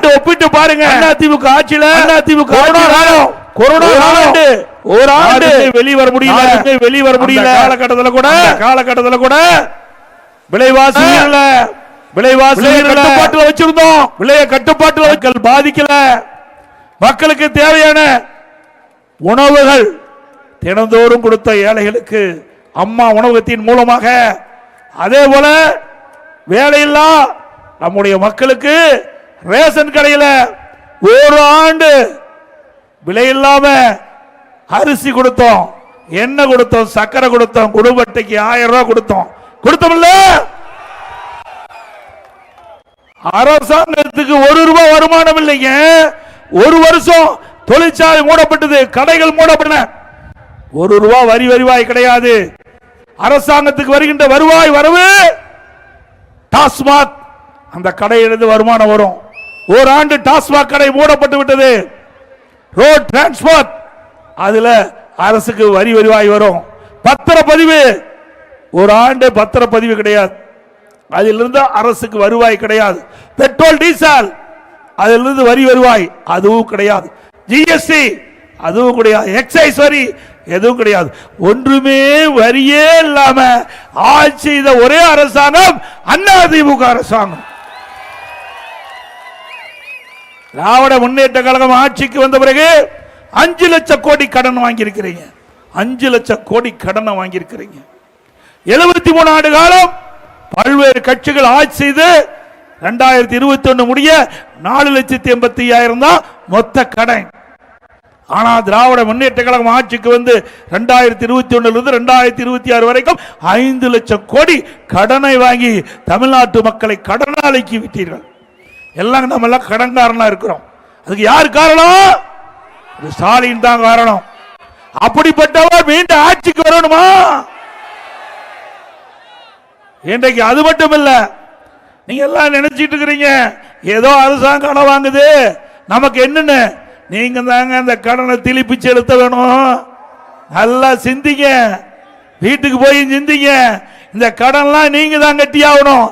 ஆண்டு ஒப்பிட்டு பாருங்க. அதிமுக ஆட்சியில அதிமுக கொரோனா ஆண்டு ஒரு ஆண்டு வெளிவர முடியல காலகட்டத்தில் கூட விலைவாசி கட்டுப்பாட்டில் வச்சிருந்தோம். விலையை கட்டுப்பாட்டில் மக்கள் பாதிக்கல. மக்களுக்கு தேவையான உணவுகள் தினந்தோறும் கொடுத்த ஏழைகளுக்கு அம்மா உணவகத்தின் மூலமாக, அதே போல வேலையில்லா நம்முடைய மக்களுக்கு ரேஷன் கடையில் ஒரு ஆண்டு விலையில்லாம அரிசி கொடுத்தோம், எண்ணெய் கொடுத்தோம், சக்கரை கொடுத்தோம், குடும்ப அட்டைக்கு 1000 ரூபாய் கொடுத்தோம்ல. அரசாங்கத்துக்கு 1 ரூபாய் வருமானம் இல்லைங்க. ஒரு வருஷம் தொழிற்சாலை மூடப்பட்டது, கடைகள் மூடப்பட்டன. 1 ரூபாய் வருவாய் கிடையாது. அரசாங்கத்துக்கு வருகின்ற வருவாய் வரவு டாஸ்மாக் அந்த கடையிலிருந்து வருமானம் வரும். ஒரு ஆண்டு டாஸ்மாக் கடை மூடப்பட்டு விட்டது. ரோட் டிரான்ஸ்போர்ட் அதுல அரசுக்கு வருவாய் வரும். பத்திரப்பதிவு ஒரு ஆண்டு பத்திரப்பதிவு கிடையாது, அதிலிருந்து அரசுக்கு வருவாய் கிடையாது. பெட்ரோல் டீசல் அதிலிருந்து வருவாய் அதுவும் கிடையாது. ஜிஎஸ்டி அதுவும் கிடையாது. எக்ஸைஸ் வரி எதுவும் கிடையாது. ஒன்றுமே வரியே இல்லாம ஆட்சி செய்த ஒரே அரசாங்கம் அதிமுக அரசாங்கம். திராவிட முன்னேற்ற கழகம் ஆட்சிக்கு வந்த பிறகு 5 லட்சம் கோடி கடன் வாங்கியிருக்கிறீங்க. 5 லட்சம் கோடி கடனை வாங்கியிருக்கிறீங்க. 73 ஆண்டு காலம் பல்வேறு கட்சிகள் ஆட்சி செய்து 2021 முடிய 4,85,000 தான் மொத்த கடன். ஆனா திராவிட முன்னேற்ற கழகம் ஆட்சிக்கு வந்து 2021 இருந்து 2026 வரைக்கும் 5 லட்சம் கோடி கடனை வாங்கி தமிழ்நாட்டு மக்களை கடனாளிக்கு விட்டீர்கள். எல்லாம் நம்ம எல்லாம் கடன்காரனா இருக்கிறோம். அதுக்கு யார் காரணம்? ஸ்டாலின் தான் காரணம். அப்படிப்பட்டவர் மீண்டும் ஆட்சிக்கு வரணுமா? இன்றைக்கு அது மட்டும் இல்ல, நீங்க எல்லாம் நினைச்சிட்டு இருக்கிறீங்க ஏதோ அரசாங்கம் கடன் வாங்குது நமக்கு என்னன்னு. நீங்க தாங்க அந்த கடனை திருப்பி செலுத்த வேணும். நல்லா சிந்திங்க, வீட்டுக்கு போய் சிந்திங்க. இந்த கடன்லாம் நீங்க தான் கட்டி ஆகணும்.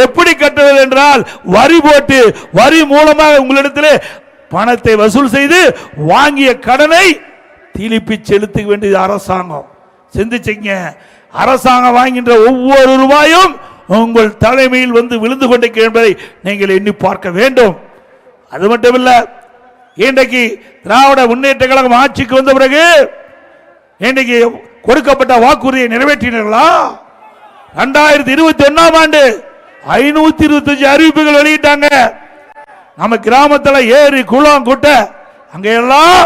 எப்படி கட்டுவது என்றால் வரி போட்டு, வரி மூலமாக உங்களிடத்தில் பணத்தை வசூல் செய்து வாங்கிய கடனை திருப்பி செலுத்த வேண்டியது அரசாங்கம். சிந்திச்சிங்க. அரசாங்கம் வாங்கின்ற ஒவ்வொரு ரூபாயும் உங்கள் தலைமையில் வந்து விழுந்து கொண்டிருக்கிறது என்பதை நீங்கள் எண்ணி பார்க்க வேண்டும். அது மட்டுமல்ல, இன்றைக்கு திராவிட முன்னேற்ற கழகம் ஆட்சிக்கு வந்த பிறகு இன்றைக்கு கொடுக்கப்பட்ட வாக்குறுதியை நிறைவேற்றினீர்களா? 2021 ஆண்டு 525 அறிவிப்புகள் வெளியிட்டாங்க. நம்ம கிராமத்தில் ஏரி குளம் குட்டை அங்க எல்லாம்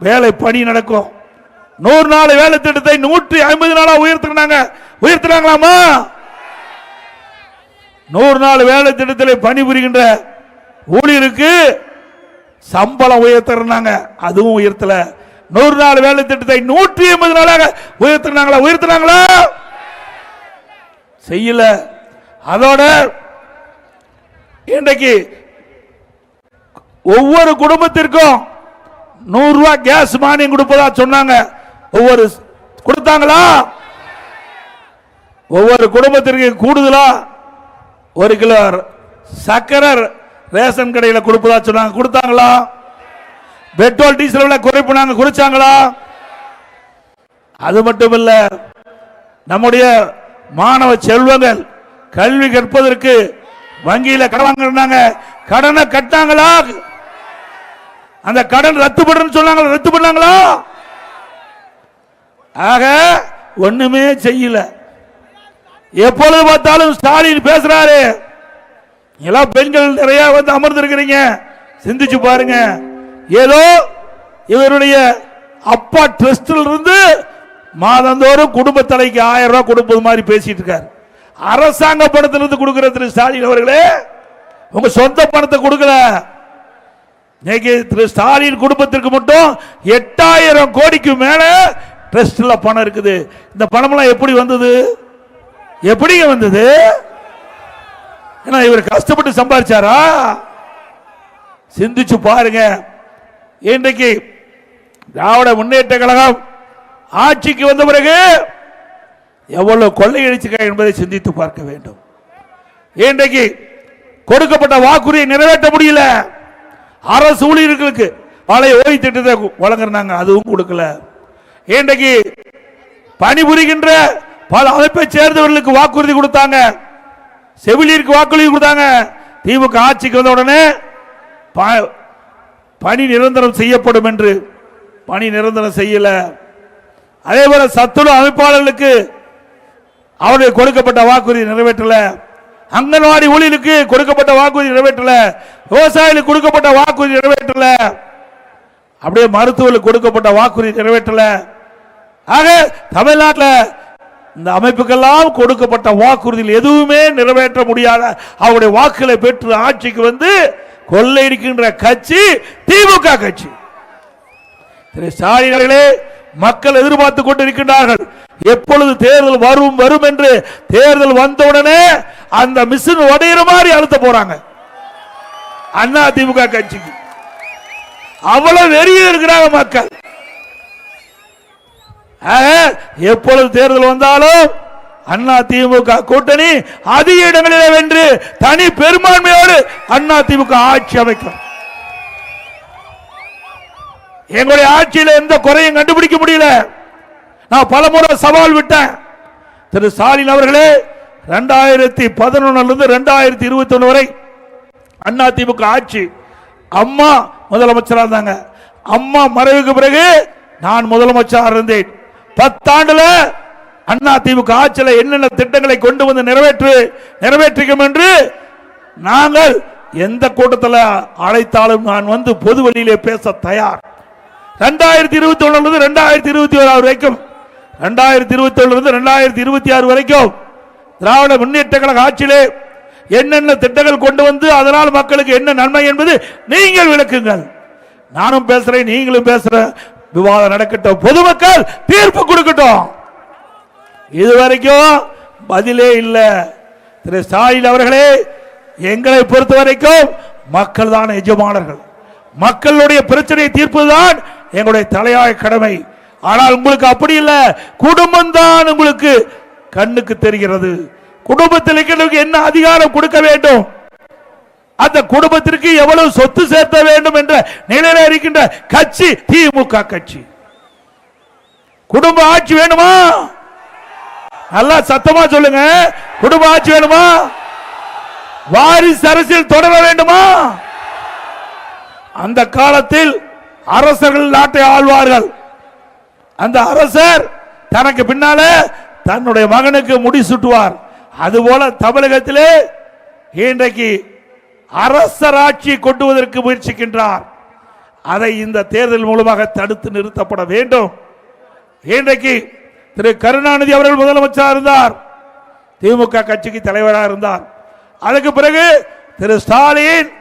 வேலை பணி நடக்கும். 100 நாள் வேலை திட்டத்தை 150 நாளா உயர்த்தினாங்களாமா? 100 நாள் வேலை திட்டத்தில் பணிபுரிகின்ற ஊழியருக்கு சம்பளம் உயர்த்தினாங்க, அதுவும் உயர்த்தல. 100 நாள் வேலை திட்டத்தை 180 நாளாக உயர்த்தினாங்களா? செய்யல. அதோட இன்றைக்கு ஒவ்வொரு குடும்பத்திற்கும் 100 ரூபாய் கேஸ் மானியம் கொடுப்பதா சொன்னாங்க. கொடுத்தாங்களா? ஒவ்வொரு குடும்பத்திற்கு கூடுதலா 1 கிலோ சக்கரை ரேஷன் கடையில் கொடுப்பதா சொன்னாங்க. கொடுத்தாங்களா? பெட்ரோல் டீசல் குறைப்பு குறைச்சாங்களா? அது மட்டுமல்ல, நம்முடைய மாணவ செல்வங்கள் கல்வி கற்பதற்கு வங்கியில கடன் வாங்கினாங்க. கடனை கட்டாங்களா? அந்த கடன் ரத்து பண்ணாங்களா? ஆக ஒண்ணுமே செய்யல. எப்பொழுது பார்த்தாலும் ஸ்டாலின் பேசுறாரு. எல்லாம் பெண்கள் நிறைய வந்து அமர்ந்திருக்கிறீங்க, சிந்திச்சு பாருங்க. ஏதோ இவருடைய அப்பா ட்ரஸ்டில் இருந்து மாதந்தோறும் குடும்ப தலைக்கு 1000 ரூபாய் கொடுப்பது மாதிரி பேசிட்டு இருக்காரு. அரசாங்க பணத்திலிருந்து கொடுக்கிற திரு ஸ்டாலின் அவர்களே, உங்க சொந்த பணத்தை கொடுக்கல. திரு ஸ்டாலின் குடும்பத்திற்கு மட்டும் 8000 கோடிக்கு மேல ட்ரஸ்ட்ல பணம் இருக்குது. இந்த பணம் எல்லாம் எப்படி வந்தது? எப்படிங்க வந்தது? இவர் கஷ்டப்பட்டு சம்பாதிச்சாரா? சிந்திச்சு பாருங்க. இன்றைக்கு திராவிட முன்னேற்ற கழகம் ஆட்சிக்கு வந்த பிறகு எவ்வளவு கொள்ளையடிச்சிருக்க என்பதை சிந்தித்து பார்க்க வேண்டும். இன்றைக்கு கொடுக்கப்பட்ட வாக்குறுதியை நிறைவேற்ற முடியல. அரசு ஊழியர்களுக்கு பழைய ஓய்வு திட்டத்தை வழங்குறாங்க, அதுவும் கொடுக்கல. இன்றைக்கு பணிபுரிகின்ற பல அமைப்பை சேர்ந்தவர்களுக்கு வாக்குறுதி கொடுத்தாங்க, செவிலியருக்கு வாக்குறுதி கொடுத்தாங்க. திமுக ஆட்சிக்கு வந்த உடனே பணி நிரந்தரம் செய்யப்படும் என்று பணி நிரந்தரம் செய்யல. அதே போல சத்துணவு அமைப்பாளர்களுக்கு அவர்களுக்கு கொடுக்கப்பட்ட வாக்குறுதி நிறைவேற்றல. அங்கன்வாடி ஊழியர்களுக்கு கொடுக்கப்பட்ட வாக்குறுதி நிறைவேற்றல. விவசாயிகளுக்கு கொடுக்கப்பட்ட வாக்குறுதி நிறைவேற்றல. அப்படியே மருத்துவர்களுக்கு கொடுக்கப்பட்ட வாக்குறுதி நிறைவேற்றல. ஆக தமிழ்நாட்டில் இந்த அமைப்புக்கெல்லாம் கொடுக்கப்பட்ட வாக்குறுதியில் எதுவுமே நிறைவேற்ற முடியாத அவருடைய வாக்குகளை பெற்று ஆட்சிக்கு வந்து கொள்ளையடிக்கின்ற கட்சி திமுக கட்சி. திரு ஸ்டாலின் அவர்களே, மக்கள் எதிர்பார்த்து கொண்டிருக்கின்றார்கள். எப்பொழுது தேர்தல் வரும் வரும் என்று தேர்தல் வந்தவுடனே அந்த மிஷின் உடையிற மாதிரி அழுத்த போறாங்க அண்ணா திமுக கட்சிக்கு. அவ்வளவு வெறிய இருக்கிறாங்க மக்கள். எப்பொழுது தேர்தல் வந்தாலும் அண்ணா திமுக கூட்டணி அதிக இடங்களிலே வென்று தனி பெரும்பான்மையோடு அண்ணா திமுக ஆட்சி அமைக்கும். எங்களுடைய ஆட்சியில் எந்த குறையும் கண்டுபிடிக்க முடியல. நான் பல முறை சவால் விட்டேன். திரு ஸ்டாலின் அவர்களே, 2011 2021 வரை அண்ணா திமுக ஆட்சி, அம்மா முதலமைச்சராக இருந்தாங்க. அம்மா மறைவுக்கு பிறகு நான் முதலமைச்சராக இருந்தேன். 10 ஆண்டுல அண்ணா திமுக ஆட்சியில் என்னென்ன திட்டங்களை கொண்டு வந்து நிறைவேற்றிக்கும் என்று நாங்கள் எந்த கூட்டத்தில் அழைத்தாலும் நான் வந்து பொது வழியிலே பேச தயார். 2021 2021 வரைக்கும் 2021 2026 வரைக்கும் திராவிட முன்னேற்ற கழக ஆட்சியிலே என்னென்ன திட்டங்கள் கொண்டு வந்து அதனால் மக்களுக்கு என்ன நன்மை என்பது நீங்கள் விளக்குங்கள். நானும் பேசுறேன், நீங்களும் பேசுற, விவாதம் நடக்கட்டும், பொதுமக்கள் தீர்ப்பு கொடுக்கட்டும். இதுவரைக்கும் பதிலே இல்லை. திரு ஸ்டாலின் அவர்களே, எங்களை பொறுத்த வரைக்கும் மக்கள் தான் எஜமானர்கள். மக்களுடைய பிரச்சனையை தீர்ப்பதுதான் எங்களுடைய தலையாய கடமை. ஆனால் உங்களுக்கு அப்படி இல்லை. குடும்பம் தான் உங்களுக்கு கண்ணுக்கு தெரிகிறது. குடும்பத்தில் என்ன அதிகாரம் கொடுக்க வேண்டும், அந்த குடும்பத்திற்கு எவ்வளவு சொத்து சேர்த்த வேண்டும் என்ற நிலையில இருக்கின்ற கட்சி திமுக கட்சி. குடும்ப ஆட்சி வேணுமா? நல்லா சத்தமா சொல்லுங்க. குடும்ப ஆட்சி வேணுமா? வாரிசு அரசியல் தொடர வேண்டுமா? அந்த காலத்தில் அரசர்கள் நாட்டை ஆழ்வார்கள். அந்த அரசர் தனக்கு பின்னால தன்னுடைய மகனுக்கு முடி சுட்டுவார். அதுபோல தமிழகத்திலே இன்றைக்கு அரசராட்சி கொண்டுவதற்கு முயற்சிக்கின்றார். அதை இந்த தேர்தல் மூலமாக தடுத்து நிறுத்தப்பட வேண்டும். இன்றைக்கு திரு கருணாநிதி அவர்கள் முதலமைச்சராக இருந்தார், திமுக கட்சிக்கு தலைவராக இருந்தார். அதுக்கு பிறகு திரு ஸ்டாலின்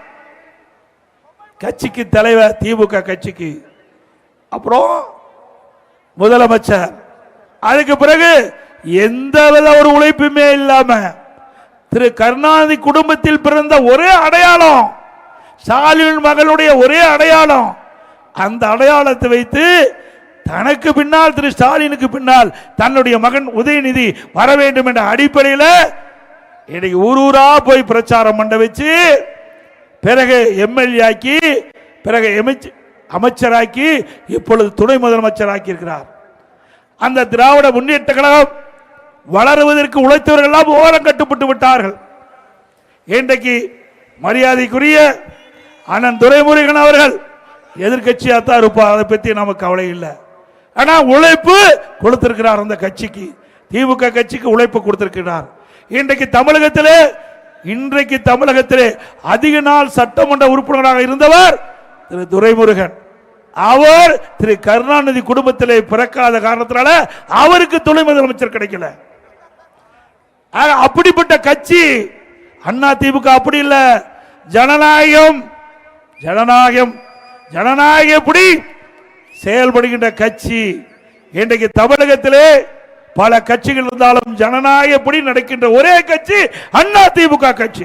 கட்சிக்கு தலைவர், திமுக கட்சிக்கு அப்புறம் முதலமைச்சர். அதுக்கு பிறகு எந்தவித ஒரு உழைப்புமே இல்லாம திரு கருணாநிதி குடும்பத்தில் பிறந்த ஒரே அடையாளம், ஸ்டாலின் மகளுடைய ஒரே அடையாளம், அந்த அடையாளத்தை வைத்து தனக்கு பின்னால் திரு ஸ்டாலினுக்கு பின்னால் தன்னுடைய மகன் உதயநிதி வர வேண்டும் என்ற அடிப்படையில் இன்னைக்கு ஊரூரா போய் பிரச்சாரம் பண்ண வச்சு பிறகு எம்எல்ஏ ஆக்கி பிறகு அமைச்சராக்கி இப்பொழுது துணை முதலமைச்சராக்கி இருக்கிறார். அந்த திராவிட முன்னேற்ற கழகம் வளருவதற்கு உழைத்தவர்கள் எல்லாம் ஓரம் கட்டுப்பட்டு விட்டார்கள். இன்றைக்கு மரியாதைக்குரிய அண்ணன் துரைமுருகன் அவர்கள் எதிர்கட்சியாத்தான் இருப்பார், அதை பற்றி நமக்கு கவலை இல்லை. ஆனா உழைப்பு கொடுத்திருக்கிறார் அந்த கட்சிக்கு, திமுக கட்சிக்கு உழைப்பு கொடுத்திருக்கிறார். இன்றைக்கு தமிழகத்திலே அதிக நாள் சட்டமன்ற உறுப்பினராக இருந்தவர் திரு துரைமுருகன். அவர் திரு கருணாநிதி குடும்பத்திலே பிறக்காத காரணத்தினால அவருக்கு துணை முதலமைச்சர் கிடைக்கல. அப்படிப்பட்ட கட்சி அண்ணா திமுக. அப்படி இல்ல, ஜனநாயகம் ஜனநாயகம் ஜனநாயகம் எப்படி செயல்படுகின்ற கட்சி. இன்றைக்கு தமிழகத்திலே பல கட்சிகள் இருந்தாலும் ஜனநாயகப்படி நடக்கின்ற ஒரே கட்சி அண்ணா திமுக கட்சி.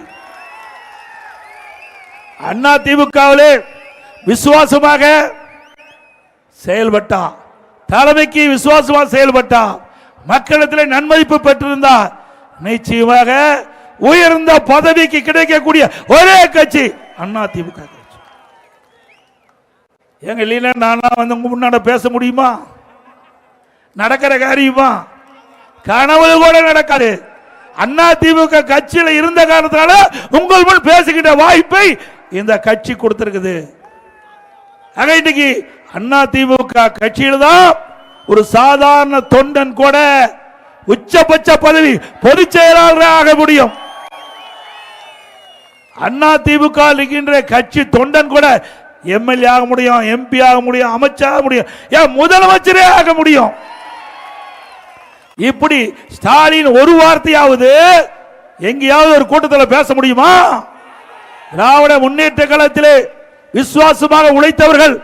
அண்ணா திமுகவிலே விசுவாசமாக செயல்பட்டா, தலைமைக்கு விசுவாசமாக செயல்பட்டா, மக்களிடத்தில் நன்மதிப்பு பெற்றிருந்தா நிச்சயமாக உயர்ந்த பதவிக்கு கிடைக்கக்கூடிய ஒரே கட்சி அண்ணா திமுக கட்சி. எங்க இல்லைன்னா நானா வந்து உங்க முன்னாடி பேச முடியுமா? நடக்கிற காரியமா? கனவு கூட நடக்காது. அண்ணா திமுக கட்சியில் இருந்த காரணத்தினால உங்கள் முன் பேசுகின்ற வாய்ப்பை இந்த கட்சி கொடுத்திருக்குது. இன்னைக்கு அண்ணா திமுக கட்சியில் தான் ஒரு சாதாரண தொண்டன் கூட உச்சபட்ச பதவி பொதுச் செயலாளராக ஆக முடியும். அண்ணா திமுக இருக்கின்ற கட்சி தொண்டன் கூட எம்எல்ஏ ஆக முடியும், எம்பி ஆக முடியும், அமைச்சர் ஆக முடியும், ஏன் முதலமைச்சரே ஆக முடியும். இப்படி ஸ்டாலின் ஒரு வார்த்தையாவது எங்கேயாவது ஒரு கூட்டத்தில் பேச முடியுமா? திராவிட முன்னேற்ற கழகத்திலே விசுவாசமாக உழைத்தவர்கள்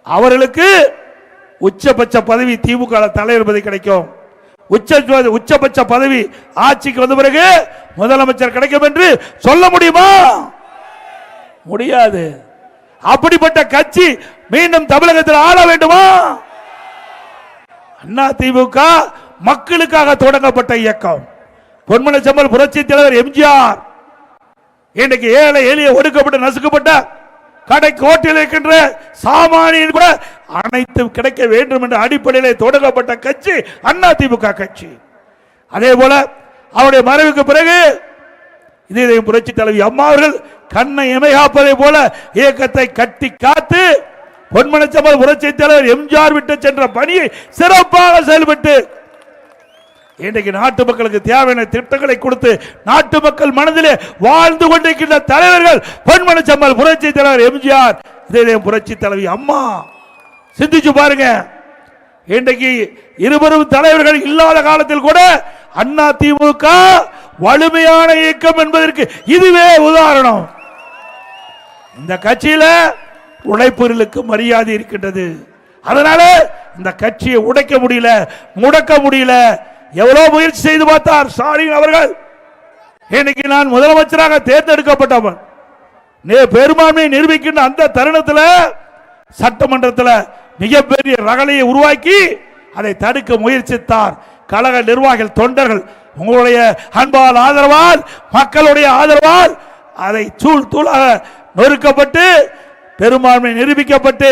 அவர்களுக்கு உச்சபட்ச பதவி திமுக தலைவர் பதவி கிடைக்கும். உச்சபட்ச பதவி ஆட்சிக்கு வந்த பிறகு முதலமைச்சர் கிடைக்கும் என்று சொல்ல முடியுமா? முடியாது. அப்படிப்பட்ட கட்சி மீண்டும் தமிழகத்தில் ஆள வேண்டுமா? அண்ணா திமுக மக்களுக்காக தொடங்கப்பட்ட இயக்கம். பொன்மன செம்மல் புரட்சி தலைவர் எம்ஜிஆர் இன்றைக்கு ஏழை எளிய ஒடுக்கப்பட்ட நசுக்கப்பட்ட கடை கோட்டில் இருக்கின்ற சாமானியன் கூட அனைத்தும் கிடைக்க வேண்டும் என்ற அடிப்படையில் தொடங்கப்பட்ட கட்சி அண்ணா திமுக கட்சி. அதே போல அவருடைய மறைவுக்கு பிறகு இதே புரட்சி தலைவி அம்மா அவர்கள் கண்ணை இமைகாப்பதை போல இயக்கத்தை கட்டி காத்து பொன்மனச்செம்மல் புரட்சி தலைவர் எம்ஜிஆர் விட்டு சென்ற பணியை சிறப்பாக செயல்பட்டு இன்றைக்கு நாட்டு மக்களுக்கு தேவையான திட்டங்களை கொடுத்து நாட்டு மக்கள் மனதிலே வாழ்ந்து கொண்டிருக்கின்ற தலைவர்கள் பொன்மனச்செம்மல் புரட்சி தலைவர் எம்ஜிஆர், இதே புரட்சி தலைவி அம்மா. சிந்திச்சு பாருங்க. இன்றைக்கு இருவரும் தலைவர்கள் இல்லாத காலத்தில் கூட அண்ணா திமுக வலிமையான இயக்கம் என்பதற்கு இதுவே உதாரணம். இந்த கட்சியில உழைப்பவர்களுக்கு மரியாதை இருக்கின்றது. அதனால இந்த கட்சியை உடைக்க முடியல, முடக்க முடியல. எவ்வளவு முயற்சி செய்து பார்த்தார் ஸ்டாலின் அவர்கள். இன்னைக்கு நான் முதலமைச்சராக தேர்ந்தெடுக்கப்பட்டவன் பெரும்பான்மையை நிரூபிக்கின்ற அந்த தருணத்தில் சட்டமன்றத்தில் மிகப்பெரிய ரகளையை உருவாக்கி அதை தடுக்க முயற்சித்தார் கழக நிர்வாகிகள், தொண்டர்கள். உங்களுடைய அன்பால் ஆதரவால், மக்களுடைய ஆதரவால் அதை தூள் தூளாக நொறுக்கப்பட்டு பெரும்பான்மை நிரூபிக்கப்பட்டு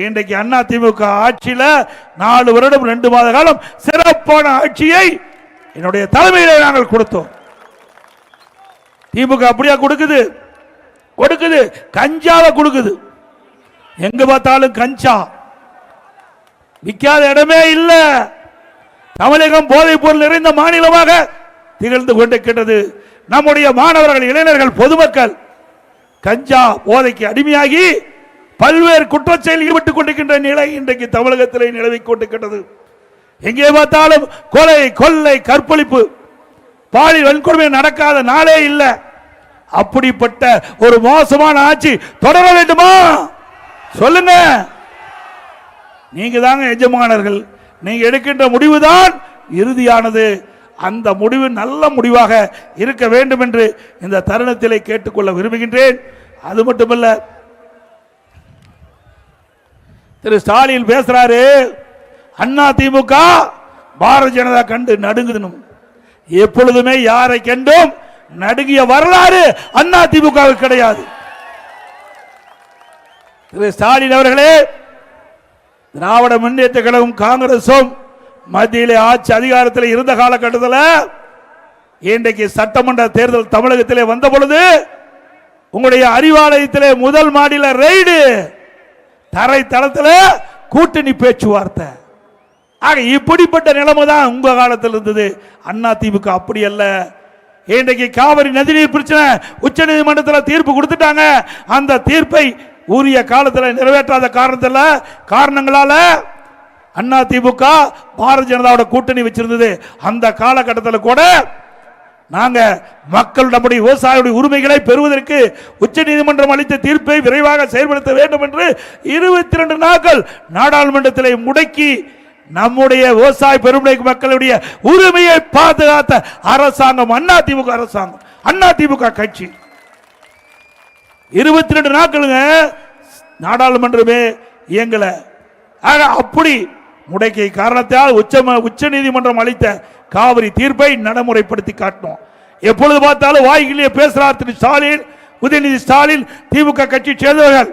இன்றைக்கு அண்ணா திமுக ஆட்சியில் 4 வருடம் 2 மாத காலம் சிறப்பான ஆட்சியை என்னுடைய தலைமையிலே நாங்கள் கொடுத்தோம். திமுக அப்படியா கொடுக்குது? கஞ்சாவை கொடுக்குது. எங்க பார்த்தாலும் கஞ்சா, விற்காத இடமே இல்லை. தமிழகம் போதைப் பொருள் நிறைந்த மாநிலமாக திகழ்ந்து கொண்டிருக்கின்றது. நம்முடைய மாணவர்கள், இளைஞர்கள், பொதுமக்கள் கஞ்சா போதைக்கு அடிமையாகி பல்வேறு குற்றச்செயலில் ஈடுபட்டுக் கொண்டிருக்கின்ற நிலை இன்றைக்கு தமிழகத்திலே நிலவிக் கொண்டிருக்கிறது. எங்கே பார்த்தாலும் கொலை, கொள்ளை, கற்பழிப்பு, பாலியல் வன்கொடுமை நடக்காத நாளே இல்லை. அப்படிப்பட்ட ஒரு மோசமான ஆட்சி தொடர வேண்டுமா? சொல்லுங்க. நீங்க தாங்க எஜமானர்கள். நீங்க எடுக்கின்ற முடிவுதான் இறுதியானது. அந்த முடிவு நல்ல முடிவாக இருக்க வேண்டும் என்று இந்த தருணத்திலே கேட்டுக்கொள்ள விரும்புகின்றேன். அது மட்டுமல்ல, திரு ஸ்டாலின் பேசுறாரு, அண்ணா திமுக பாரதிய ஜனதா கண்டு நடுங்குது. எப்பொழுதுமே யாரை கண்டும் நடுங்கிய வரலாறு அண்ணா திமுக கிடையாது. திரு ஸ்டாலின் அவர்களே, திராவிட முன்னேற்ற கழகம் காங்கிரசும் மத்தியிலே ஆட்சி அதிகாரத்தில் இருந்த காலகட்டத்தில் இன்றைக்கு சட்டமன்ற தேர்தல் தமிழகத்திலே வந்த பொழுது உங்களுடைய அறிவாலயத்திலே முதல் மாடியில் ரெய்டு, தரை தளத்தில் கூட்டணி பேச்சுவார்த்தை. ஆக இப்படிப்பட்ட நிலைமை தான் உங்க காலத்தில் இருந்தது. அண்ணா திமுக அப்படி அல்ல. இன்றைக்கு காவிரி நதிநீர் பிரச்சனை உச்ச நீதிமன்றத்தில் தீர்ப்பு கொடுத்துட்டாங்க. அந்த தீர்ப்பை உரிய காலத்தில் நிறைவேற்றாத காரணங்களால அண்ணா திமுக பாரதிய ஜனதாவோட கூட்டணி வச்சிருந்தது. அந்த காலகட்டத்தில் கூட நாங்க மக்கள் நம்முடைய விவசாயிகளுடைய உரிமைகளை பெறுவதற்கு உச்ச நீதிமன்றம் அளித்த தீர்ப்பை விரைவாக செயல்படுத்த வேண்டும் என்று 22 நாட்கள் நாடாளுமன்றத்தில் முடக்கி நம்முடைய விவசாய பெருமுறை மக்களுடைய உரிமையை பாதுகாத்த அரசாங்கம் அண்ணா திமுக அரசாங்கம், அண்ணா திமுக கட்சி. 22 நாட்களுங்க நாடாளுமன்றமே இயங்கல. அப்படி முடக்கிய காரணத்தால் உச்ச நீதிமன்றம் அளித்த காவிரி தீர்ப்பை நடைமுறைப்படுத்தி காட்டணும். எப்பொழுது பார்த்தாலும் வாய்களிலே பேசுறார் திரு ஸ்டாலின், உதயநிதி ஸ்டாலின், திமுக கட்சி சேர்ந்தவர்கள்.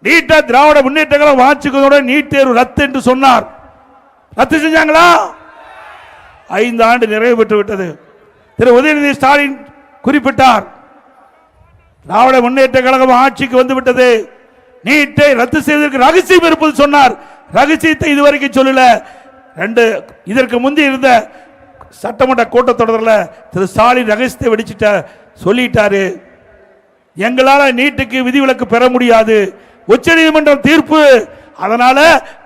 நீட்டை திராவிட முன்னேற்ற கழகம் ஆட்சிக்கோட நீட் தேர்வு ரத்து என்று சொன்னார். ரத்து செஞ்சாங்களா? 5 ஆண்டு நிறைவு பெற்று விட்டது. திரு உதயநிதி ஸ்டாலின் குறிப்பிட்டார், திராவிட முன்னேற்ற கழகம் ஆட்சிக்கு வந்து விட்டது, நீட்டை ரத்து செய்வதற்கு ரகசியம் இருப்பது சொன்னார். ரகசியத்தை இதுவரைக்கும் சொல்லல. இதற்கு முந்தி இருந்த சட்டமன்ற கூட்டத்தொடரில் திரு ஸ்டாலின் ரகசியத்தை வெடிச்சிட்ட சொல்லிட்டாரு. எங்களால் நீட்டுக்கு விதிவிலக்கு பெற முடியாது, உச்சநீதிமன்றம் தீர்ப்பு, அதனால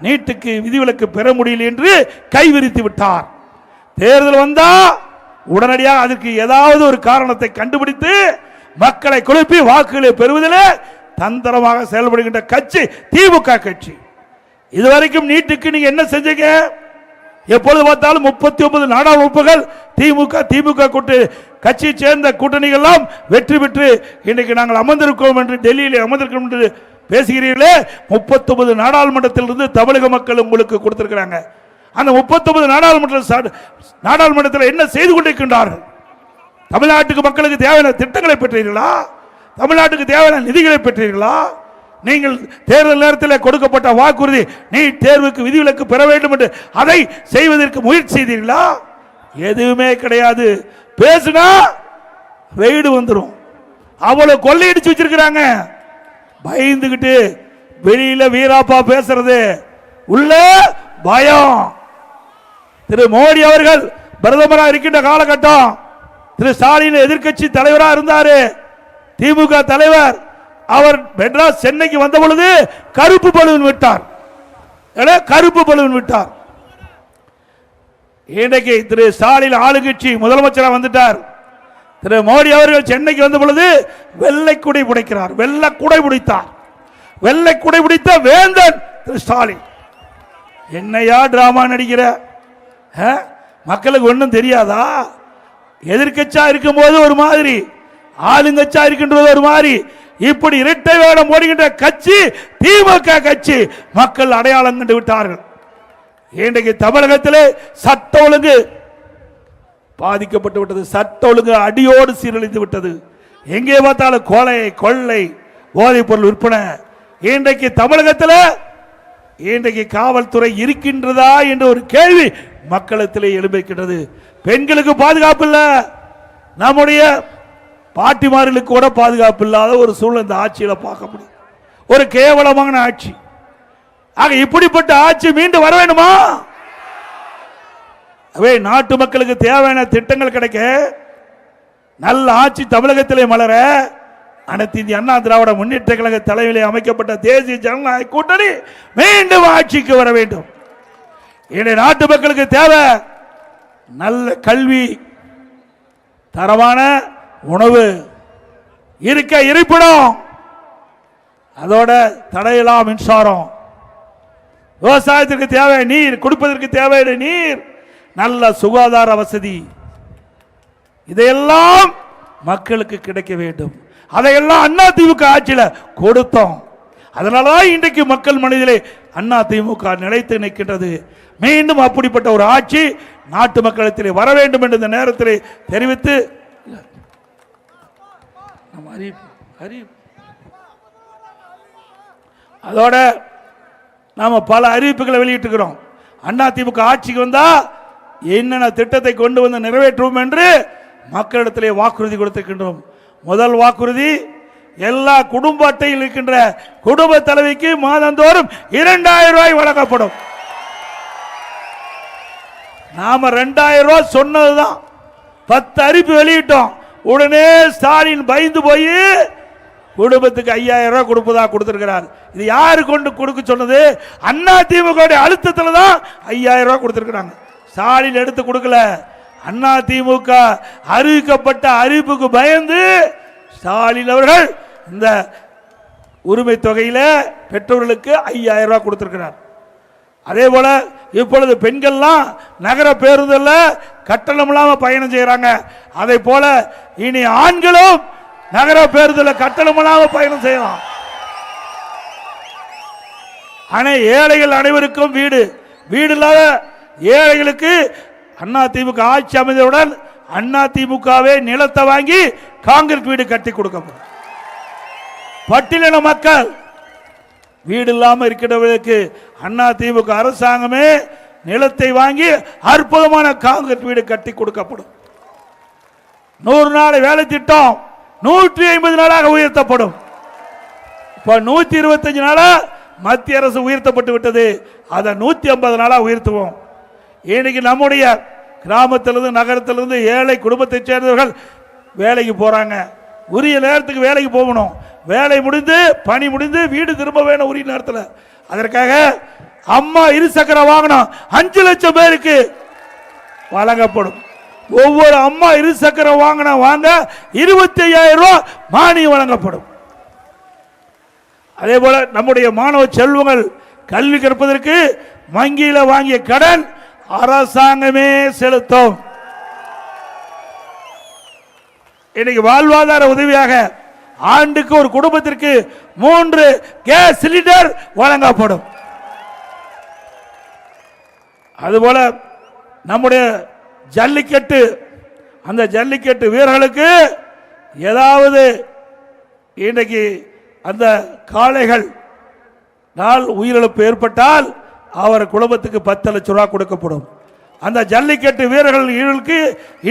நீட்டுக்கு விதிவிலக்கு பெற முடியல என்று கைவிரித்து விட்டார். தேர்தல் வந்தா உடனடியாக அதற்கு ஏதாவது ஒரு காரணத்தை கண்டுபிடித்து மக்களை குழப்பி வாக்குகளை பெறுவதில் தந்திரமாக செயல்படுகின்ற கட்சி திமுக கட்சி. இதுவரைக்கும் நீட்டுக்கு நீங்க என்ன செஞ்சீங்க? எப்பொழுது பார்த்தாலும் 39 நாடாளுமன்ற உறுப்பினர்கள் திமுக கூட்டு கட்சியை சேர்ந்த கூட்டணிகள் எல்லாம் வெற்றி பெற்று இன்றைக்கு நாங்கள் அமர்ந்திருக்கோம் என்று டெல்லியில் அமர்ந்திருக்கோம் என்று பேசுகிறீர்களே. 39 நாடாளுமன்றத்திலிருந்து தமிழக மக்கள் உங்களுக்கு கொடுத்திருக்கிறாங்க. அந்த 39 நாடாளுமன்றத்தில் என்ன செய்து கொண்டிருக்கின்றார்கள்? தமிழ்நாட்டுக்கு மக்களுக்கு தேவையான திட்டங்களை பெற்றீர்களா? தமிழ்நாட்டுக்கு தேவையான நிதிகளை பெற்றீர்களா? நீங்கள் தேர்தல் நேரத்தில் கொடுக்கப்பட்ட வாக்குறுதி நீட் தேர்வுக்கு விதிவிலக்கு பெற வேண்டும் என்று அதை செய்வதற்கு முயற்சி செய்தீர்களா? எதுவுமே கிடையாது. பேசுனா வெயிடு வந்துடும். அவ்வளவு கொள்ளையடிச்சு வச்சிருக்கிறாங்க. பயந்துகிட்டு வெளியில வீராப்பா பேசுறது, உள்ள பயம். திரு மோடி அவர்கள் பிரதமராக இருக்கின்ற காலகட்டம் திரு ஸ்டாலின் எதிர்கட்சி தலைவராக இருந்தாரு. திமுக தலைவர் அவர் மெட்ராஸ் சென்னைக்கு வந்த பொழுது கருப்பு பலூன் விட்டார். கருப்பு பலூன் விட்டார். இன்றைக்கு திரு ஸ்டாலின் ஆளுங்கட்சி முதலமைச்சராக வந்துட்டார். திரு மோடி அவர்கள் சென்னைக்கு வந்த பொழுது வெள்ளை குடை பிடிக்கிறார். வெள்ளை குடை பிடித்தார். வெள்ளை குடை பிடித்த வேந்தன் திரு ஸ்டாலின். என்னையா டிராமா நடிக்கிற? மக்களுக்கு ஒன்றும் தெரியாதா? எதிர்கட்சியா இருக்கும் போது ஒரு மாதிரி, ஆளுங்கட்சியா இருக்கின்றது ஒரு மாதிரி, இப்படி இரட்டை வேடம் ஓடுகின்ற கட்சி திமுக கட்சி. மக்கள் அடையாளம் கண்டு விட்டார்கள். இன்றைக்கு தமிழகத்திலே சட்ட ஒழுங்கு பாதிக்கப்பட்டு விட்டது. சட்ட ஒழுங்கு அடியோடு சீரழிந்து விட்டது. எங்கே பார்த்தாலும் கொலை, கொள்ளை, போதைப் பொருள் விற்பனை. இன்றைக்கு தமிழகத்தில் இன்றைக்கு காவல்துறை இருக்கின்றதா என்ற ஒரு கேள்வி மக்களிடத்திலே எழும்பிருக்கின்றது. பெண்களுக்கு பாதுகாப்பு இல்லை. நம்முடைய பாட்டிமார்களுக்கு கூட பாதுகாப்பு இல்லாத ஒரு சூழ்நிலை இந்த ஆட்சியில் பார்க்க முடியும். ஒரு கேவலமான ஆட்சி. ஆக இப்படிப்பட்ட ஆட்சி மீண்டும் வர வேண்டுமா? அவை நாட்டு மக்களுக்கு தேவையான திட்டங்கள் கிடைக்க, நல்ல ஆட்சி தமிழகத்திலே மலர, அனைத்து இந்திய அண்ணா திராவிட முன்னேற்ற கழக தலைமையிலே அமைக்கப்பட்ட தேசிய ஜனநாயக கூட்டணி மீண்டும் ஆட்சிக்கு வர வேண்டும். இன்றைய நாட்டு மக்களுக்கு தேவை நல்ல கல்வி, தரமான உணவு, இருக்க இருப்பிடம், அதோட தடையில்லா மின்சாரம், விவசாயத்திற்கு தேவை நீர், குடிப்பதற்கு தேவையான நீர், நல்ல சுகாதார வசதி, இதையெல்லாம் மக்களுக்கு கிடைக்க வேண்டும். அதையெல்லாம் அண்ணா திமுக ஆட்சியில் கொடுத்தோம். அதனாலதான் இன்றைக்கு மக்கள் மனதிலே அண்ணா திமுக நிலைத்து நிற்கின்றது. மீண்டும் அப்படிப்பட்ட ஒரு ஆட்சி நாட்டு மக்களிடத்திலே வர வேண்டும் என்று இந்த நேரத்தில் தெரிவித்து, அதோட நாம பல அறிவிப்புகளை வெளியிட்டிருக்கிறோம். அண்ணா திமுக ஆட்சிக்கு வந்தா என்னென்ன திட்டத்தை கொண்டு வந்து நிறைவேற்றுவோம் என்று மக்களிடத்திலே வாக்குறுதி கொடுத்திருக்கின்றோம். முதல் வாக்குறுதி, எல்லா குடும்ப அட்டையில் இருக்கின்ற குடும்ப தலைவிக்கு மாதந்தோறும் 2000 ரூபாய் வழங்கப்படும். நாம 2000 ரூபாய் சொன்னதுதான், 10 அறிவிப்பு வெளியிட்டோம். உடனே ஸ்டாலின் பயந்து போய் குடும்பத்துக்கு 5000 ரூபாய் கொடுப்பதா கொடுத்திருக்கிறார். இது யாரு கொண்டு கொடுக்க சொன்னது? அண்ணா திமுக அழுத்தத்தில் தான் 5000 ரூபாய் கொடுத்திருக்கிறாங்க. ஸ்டாலின் எடுத்து கொடுக்கல. அண்ணா திமுக அறிவிக்கப்பட்ட அறிவிப்புக்கு பயந்து ஸ்டாலின் அவர்கள் இந்த உரிமை தொகையில பெற்றோர்களுக்கு 5000 ரூபாய் கொடுத்திருக்கிறார். அதே போல இப்பொழுது பெண்கள்லாம் நகர பேருந்துல கட்டணம் இல்லாம பயணம் செய்யறாங்க. அதே போல இனி ஆண்களும் நகர பேருந்துல கட்டணம் இல்லாம பயணம் செய்யலாம். ஆனா ஏழைகள் அனைவருக்கும் வீடு, வீடு இல்லாத ஏழைகளுக்கு அண்ணா திமுக ஆட்சி அமைந்தவுடன் அண்ணா திமுகவே நிலத்தை வாங்கி காங்கிரீட் வீடு கட்டி கொடுக்கப்படும். பட்டியலின மக்கள் வீடு இல்லாமல் இருக்கிறவர்களுக்கு அண்ணா திமுக அரசாங்கமே நிலத்தை வாங்கி அற்புதமான காங்கிரீட் வீடு கட்டி கொடுக்கப்படும். 100 நாள் வேலை திட்டம் 150 நாளாக உயர்த்தப்படும். இப்ப 125 நாளா மத்திய அரசு உயர்த்தப்பட்டு விட்டது. அதை 150 நாளா உயர்த்துவோம். இன்னைக்கு நம்முடைய கிராமத்திலிருந்து நகரத்திலிருந்து ஏழை குடும்பத்தை சேர்ந்தவர்கள் வேலைக்கு போறாங்க. உரிய நேரத்துக்கு வேலைக்கு போகணும். வேலை முடிந்து பணி முடிந்து வீடு திரும்ப வேணும் உரிய நேரத்தில். அதற்காக அம்மா இருசக்கர வாகனம் 5 லட்சம் பேருக்கு வழங்கப்படும். ஒவ்வொரு அம்மா இருசக்கர வாகனம் வாங்க 25,000 ரூபாய் மானியம் வழங்கப்படும். அதே போல நம்முடைய மாணவ செல்வங்கள் கல்வி கற்பதற்கு வங்கியில வாங்கிய கடன் அரசாங்கமே செலுத்தும். இன்னைக்கு வாழ்வாதார உதவியாக ஆண்டுக்கு ஒரு குடும்பத்திற்கு 3 கேஸ் சிலிண்டர் வழங்கப்படும். அதுபோல நம்முடைய ஜல்லிக்கட்டு, அந்த ஜல்லிக்கட்டு வீரர்களுக்கு ஏதாவது இன்றைக்கு அந்த காளைகள் நாள் உயிரிழப்பு ஏற்பட்டால் அவர் குடும்பத்துக்கு 10 லட்சம் ரூபாய் கொடுக்கப்படும். அந்த ஜல்லிக்கட்டு வீரர்களுக்கு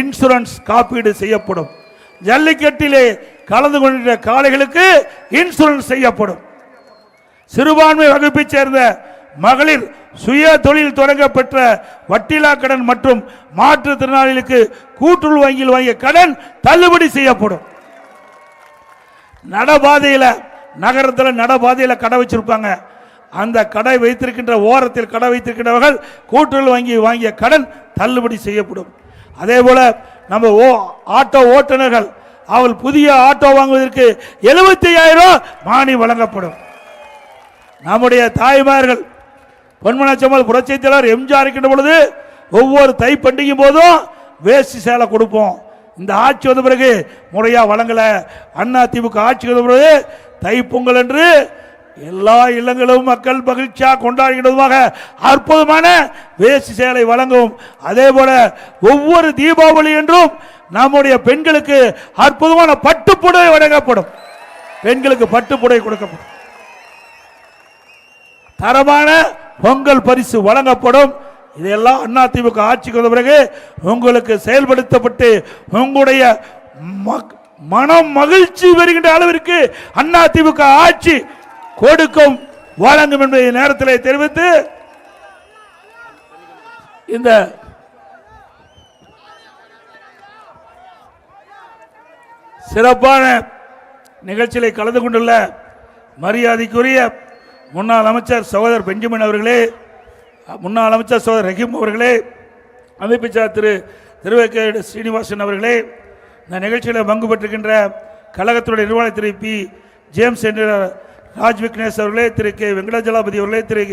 இன்சூரன்ஸ் காப்பீடு செய்யப்படும். ஜல்லிக்கட்டிலே கலந்து கொண்ட காளைகளுக்கு இன்சூரன்ஸ் செய்யப்படும். சிறுபான்மை வகுப்பை சேர்ந்த மகளிர் சுய தொழில் தொடங்க பெற்ற வட்டிலா கடன் மற்றும் மாற்றுத்திறனாளிகளுக்கு கூட்டுறவு வங்கியில் வாங்கிய கடன் தள்ளுபடி செய்யப்படும். நடபாதையில் நகரத்தில் நடபாதையில் கடை வச்சிருப்பாங்க. அந்த கடை வைத்திருக்கின்ற ஓரத்தில் கடை வைத்திருக்கின்றவர்கள் கூட்டுறவு வங்கி வாங்கிய கடன் தள்ளுபடி செய்யப்படும். அதே போல நம்ம ஆட்டோ ஓட்டுநர்கள் அவள் புதிய ஆட்டோ வாங்குவதற்கு 75,000 மானியம் வழங்கப்படும். நம்முடைய தாய்மார்கள் பொன்மனச்சம்மல் புரட்சி தலைவர் எம்ஜிஆர் இருக்கின்ற பொழுது ஒவ்வொரு தை பண்டிகை போதும் வேஷ்டி சேலை கொடுப்போம். இந்த ஆட்சி வந்த பிறகு முறையா வழங்கல. அண்ணா திமுக ஆட்சி வந்த பிறகு தை பொங்கல் என்று எல்லா இல்லங்களும் மக்கள் மகிழ்ச்சியாக கொண்டாடுகிறதுமாக அற்புதமான வேஷ்டி சேலை வழங்கும். அதே போல ஒவ்வொரு தீபாவளி என்றும் நம்முடைய பெண்களுக்கு அற்புதமான பட்டுப்புடவை வழங்கப்படும். பெண்களுக்கு பட்டுப்புடவை கொடுக்கப்படும். தரமான பொங்கல் பரிசு வழங்கப்படும். இதெல்லாம் அண்ணா திமுக ஆட்சிக்கு வந்த பிறகு உங்களுக்கு செயல்படுத்தப்பட்டு உங்களுடைய மனம் மகிழ்ச்சி வருகின்ற அளவிற்கு அண்ணா திமுக ஆட்சி கொடுக்கும் வழங்கும் என்பதை நேரத்தில் தெரிவித்து இந்த சிறப்பான நிகழ்ச்சியில் கலந்து கொண்டுள்ள மரியாதைக்குரிய முன்னாள் அமைச்சர் சகோதரர் பெஞ்சமின் அவர்களே, முன்னாள் அமைச்சர் சகோதரர் ரஹீம் அவர்களே, அமைப்பிச்சார் திரு திருவேக்கேடு ஸ்ரீனிவாசன் அவர்களே, இந்த நிகழ்ச்சியில் பங்கு பெற்றிருக்கின்ற கழகத்துடைய நிர்வாகி திரு பி ஜேம்ஸ் என்ற ராஜ் விக்னேஷ் அவர்களே, திரு கே வெங்கடாஜலாபதி அவர்களே, திரு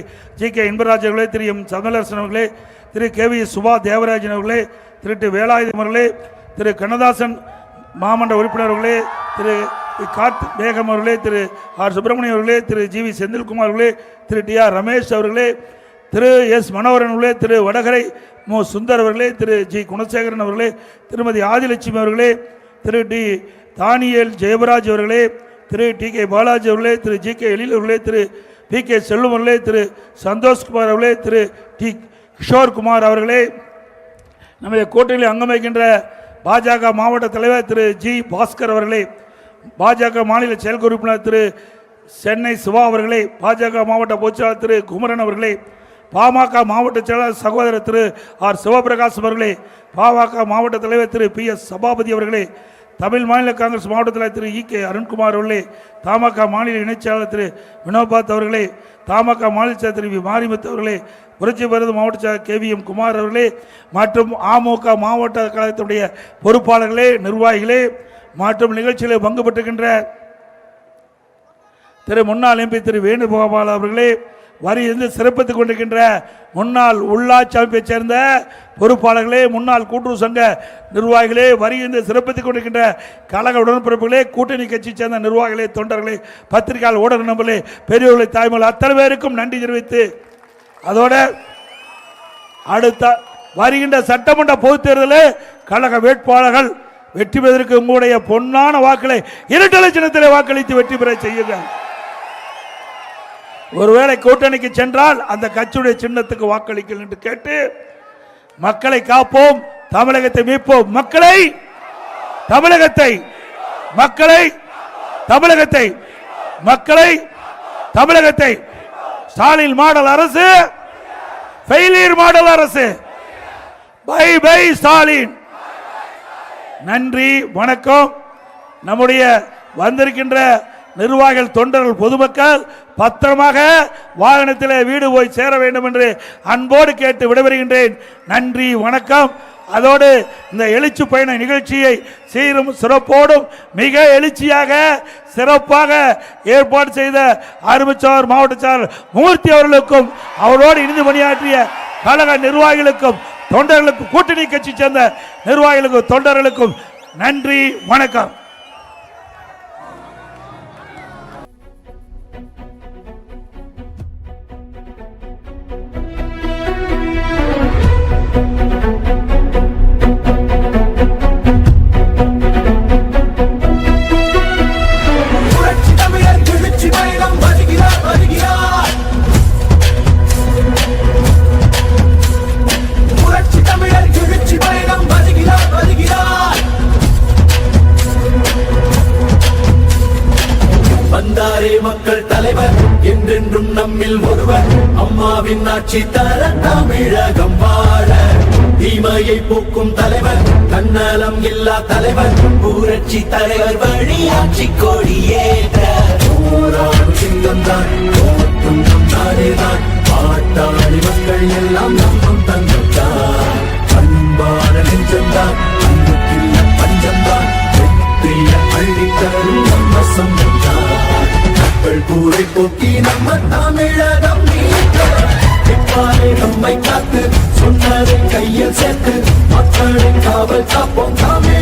ஜி கே இன்பராஜ் அவர்களே, திரு எம் சமலரசன் அவர்களே, திரு கே வி சுபா தேவராஜன் அவர்களே, திரு டி வேலாயுதம் அவர்களே, திரு கண்ணதாசன் மாமன்ற உறுப்பினர் அவர்களே, திரு கார்த் பேகம் அவர்களே, திரு ஆர் சுப்பிரமணியம் அவர்களே, திரு ஜி வி செந்தில்குமார் அவர்களே, திரு டி ஆர் ரமேஷ் அவர்களே, திரு எஸ் மனோகரன் அவர்களே, திரு வடகரை மு சுந்தர் அவர்களே, திரு ஜி குணசேகரன் அவர்களே, திருமதி ஆதிலட்சுமி அவர்களே, திரு டி தானியல் ஜெயபராஜ் அவர்களே, திரு டி கே பாலாஜி அவர்களே, திரு ஜி கே எழில் அவர்களே, திரு பி கே செல்வம் அவர்களே, திரு சந்தோஷ்குமார் அவர்களே, திரு டி கிஷோர்குமார் அவர்களே, நம்முடைய கூட்டணியில் அங்கம் வைக்கின்ற பாஜக மாவட்ட தலைவர் திரு ஜி பாஸ்கர் அவர்களே, பாஜக மாநில செயல் உறுப்பினர் திரு சென்னை சிவா அவர்களே, பாஜக மாவட்ட பொதுச்செயலாளர் திரு குமரன் அவர்களே, பாமக மாவட்ட செயலாளர் சகோதரர் திரு ஆர் சிவபிரகாஷ் அவர்களே, பாமக மாவட்ட தலைவர் திரு பி எஸ் சபாபதி அவர்களே, தமிழ் மாநில காங்கிரஸ் மாவட்ட தலைவர் திரு இ கே அருண்குமார் அவர்களே, தமாக மாநில இணைச் செயலாளர் திரு வினோபாத் அவர்களே, தமாக மாநில செயலர் திரு வி மாரிமுத்து அவர்களே, புரட்சி பாரத மாவட்ட செயலர் கே வி எம் குமார் அவர்களே மற்றும் அமமுக மாவட்ட கழகத்துடைய பொறுப்பாளர்களே, நிர்வாகிகளே மற்றும் நிகழ்ச்சியில் பங்கு பெற்றுகின்ற திரு முன்னாள் எம்பி திரு வேணுகோபால் அவர்களே, வரி இருந்து சிறப்பித்துக் கொண்டிருக்கின்ற முன்னாள் உள்ளாட்சி அமைப்பை சேர்ந்த பொறுப்பாளர்களே, முன்னாள் கூட்டுறவு சங்க நிர்வாகிகளே, வரி இருந்து சிறப்பித்துக் கொண்டிருக்கின்ற கழக உடன்பிறப்புகளே, கூட்டணி கட்சி சேர்ந்த நிர்வாகிகளே, தொண்டர்களே, பத்திரிகையாளர் ஊடக நண்பர்களே, பெரியவர்களை தாய்மொழி அத்தனை பேருக்கும் நன்றி தெரிவித்து அதோட அடுத்த வருகின்ற சட்டமன்ற பொதுத் தேர்தலில் கழக வேட்பாளர்கள் வெற்றி பெறுவதற்கு உங்களுடைய பொன்னான வாக்களை இரட்டை சின்னத்திலே வாக்களித்து வெற்றி பெற செய்யுங்கள். ஒருவேளை கூட்டணிக்கு சென்றால் அந்த கட்சியுடைய சின்னத்துக்கு வாக்களிக்கல் என்று கேட்டு மக்களை காப்போம், தமிழகத்தை மீட்போம். மக்களை தமிழகத்தை மக்களை தமிழகத்தை மக்களை தமிழகத்தை ஸ்டாலின் மாடல் அரசு, ஃபெயிலியர் மாடல் அரசு. Bye bye Stalin. நன்றி, வணக்கம். நம்முடைய வந்திருக்கின்ற நிர்வாகிகள், தொண்டர்கள், பொதுமக்கள் பத்திரமாக வாகனத்தில் வீடு போய் சேர வேண்டும் என்று அன்போடு கேட்டு விடைபெறுகின்றேன். நன்றி, வணக்கம். அதோடு இந்த எழுச்சி பயண நிகழ்ச்சியை சீரும் சிறப்போடும் மிக எழுச்சியாக சிறப்பாக ஏற்பாடு செய்த அருமைச்சோர் மாவட்ட செயலாளர் மூர்த்தி அவர்களுக்கும் அவரோடு இணைந்து பணியாற்றிய கழக நிர்வாகிகளுக்கும் தொண்டர்களுக்கும் கூட்டணி கட்சி சேர்ந்த நிர்வாகிகளுக்கும் தொண்டர்களுக்கும் நன்றி, வணக்கம். மக்கள் தலைவர் என்றென்றும் நம்மில் ஒருவர், அம்மாவின் ஆட்சி தர தமிழகம் வாழ. தீமையை போக்கும் தலைவர், தன்னலம் இல்லா தலைவர், புரட்சி தலைவர் வழி ஆட்சி கொடியேற்ற. போராடும் சிங்கம்தான், போற்றும் நாடேதான், பாட்டாளி மக்கள் எல்லாம் நம்பும் தங்கம்தான். அன்பான நெஞ்சம்தான், அன்புக்கில்ல பஞ்சம்தான், வெற்றிய அள்ளித்தரும் நம்ம சொந்தம்தான். கூரை போக்கி நம்ம தமிழகம் நம்மை காத்து சொன்னதை கையில் சேர்த்து மக்களின் காவல் காப்போம் தமிழ்.